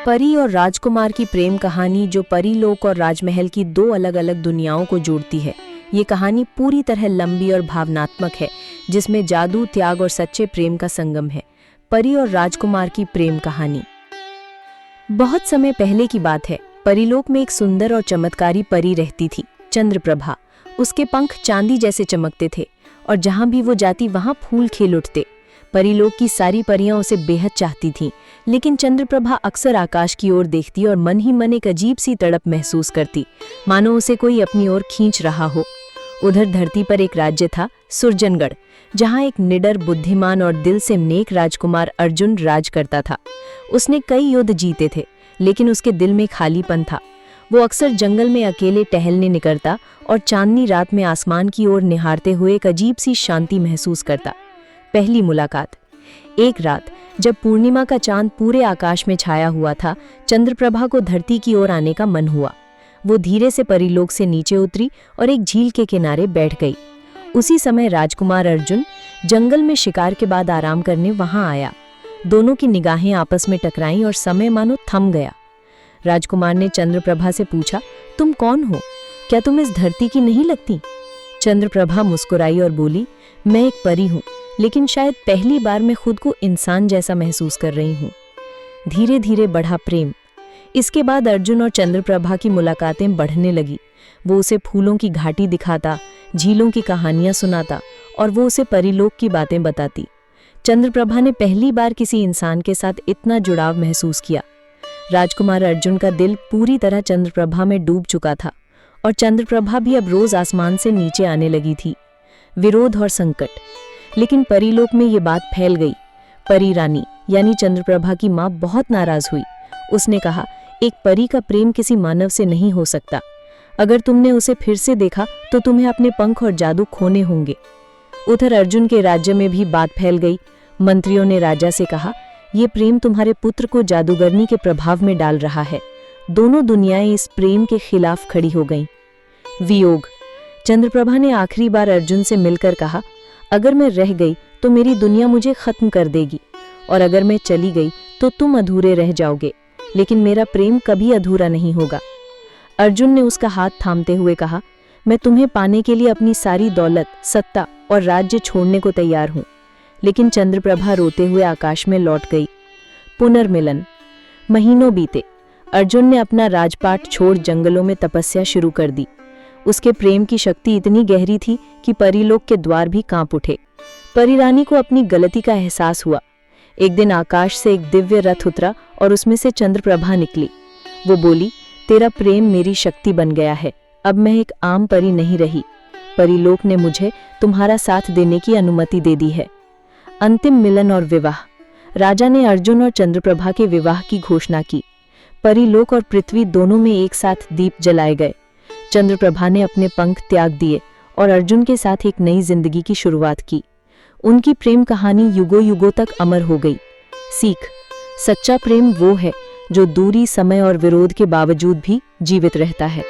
परी और राजकुमार की प्रेम कहानी जो परीलोक और राजमहल की दो अलग अलग दुनियाओं को जोड़ती है। ये कहानी पूरी तरह लंबी और भावनात्मक है, जिसमें जादू, त्याग और सच्चे प्रेम का संगम है। परी और राजकुमार की प्रेम कहानी। बहुत समय पहले की बात है। परीलोक में एक सुंदर और चमत्कारी परी रहती थी, चंद्रप्रभा। उसके पंख चांदी जैसे चमकते थे और जहां भी वो जाती वहां फूल खिल उठते। परीलोक की सारी परियां उसे बेहद चाहती थीं, लेकिन चंद्रप्रभा अक्सर आकाश की ओर देखती और मन ही मन एक अजीब सी तड़प महसूस करती, मानो उसे कोई अपनी ओर खींच रहा हो। उधर धरती पर एक राज्य था, सुरजनगढ़, जहां एक निडर, बुद्धिमान और दिल से नेक राजकुमार अर्जुन राज करता था। उसने कई युद्ध जीते थे, लेकिन उसके दिल में खालीपन था। वो अक्सर जंगल में अकेले टहलने निकलता और चांदनी रात में आसमान की ओर निहारते हुए एक अजीब सी शांति महसूस करता। पहली मुलाकात। एक रात जब पूर्णिमा का चांद पूरे आकाश में छाया हुआ था, चंद्रप्रभा को धरती की ओर आने का मन हुआ। वो धीरे से परीलोक से नीचे उतरी और एक झील के किनारे बैठ गई। उसी समय राजकुमार अर्जुन जंगल में शिकार के बाद आराम करने वहां आया। दोनों की निगाहें आपस में टकराईं और समय मानो थम गया। राजकुमार ने चंद्रप्रभा से पूछा, तुम कौन हो? क्या तुम इस धरती की नहीं लगती? चंद्रप्रभा मुस्कुराई और बोली, मैं एक परी हूँ, लेकिन शायद पहली बार मैं खुद को इंसान जैसा महसूस कर रही हूँ। धीरे धीरे बढ़ा प्रेम। इसके बाद अर्जुन और चंद्रप्रभा की मुलाकातें बढ़ने लगी। वो उसे फूलों की घाटी दिखाता, झीलों की कहानियां सुनाता और वो उसे परीलोक की बातें बताती। चंद्रप्रभा ने पहली बार किसी इंसान के साथ इतना जुड़ाव महसूस किया। राजकुमार अर्जुन का दिल पूरी तरह चंद्रप्रभा में डूब चुका था और चंद्रप्रभा भी अब रोज आसमान से नीचे आने लगी थी। विरोध और संकट। लेकिन परीलोक में ये बात फैल गई। परी रानी यानी चंद्रप्रभा की माँ बहुत नाराज हुई। उसने कहा, एक परी का प्रेम किसी मानव से नहीं हो सकता। अगर तुमने उसे फिर से देखा तो तुम्हें अपने पंख और जादू खोने होंगे। उधर अर्जुन के राज्य में भी बात फैल गई। मंत्रियों ने राजा से कहा, ये प्रेम तुम्हारे पुत्र को जादूगरनी के प्रभाव में डाल रहा है। दोनों दुनियाएं इस प्रेम के खिलाफ खड़ी हो गईं। वियोग। चंद्रप्रभा ने आखिरी बार अर्जुन से मिलकर कहा, अगर मैं रह गई तो मेरी दुनिया मुझे खत्म कर देगी, और अगर मैं चली गई तो तुम अधूरे रह जाओगे, लेकिन मेरा प्रेम कभी अधूरा नहीं होगा। अर्जुन ने उसका हाथ थामते हुए कहा, मैं तुम्हें पाने के लिए अपनी सारी दौलत, सत्ता और राज्य छोड़ने को तैयार हूं। लेकिन चंद्रप्रभा रोते हुए आकाश में लौट गई। पुनर्मिलन। महीनों बीते। अर्जुन ने अपना राजपाट छोड़ जंगलों में तपस्या शुरू कर दी। उसके प्रेम की शक्ति इतनी गहरी थी कि परीलोक के द्वार भी कांप उठे। परी रानी को अपनी गलती का एहसास हुआ। एक दिन आकाश से एक दिव्य रथ उतरा और उसमें से चंद्रप्रभा निकली। वो बोली, तेरा प्रेम मेरी शक्ति बन गया है। अब मैं एक आम परी नहीं रही। परीलोक ने मुझे तुम्हारा साथ देने की अनुमति दे दी है। अंतिम मिलन और विवाह। राजा ने अर्जुन और चंद्रप्रभा के विवाह की घोषणा की। परीलोक और पृथ्वी दोनों में एक साथ दीप जलाए गए। चंद्रप्रभा ने अपने पंख त्याग दिए और अर्जुन के साथ एक नई जिंदगी की शुरुआत की। उनकी प्रेम कहानी युगों युगों तक अमर हो गई। सीख। सच्चा प्रेम वो है जो दूरी, समय और विरोध के बावजूद भी जीवित रहता है।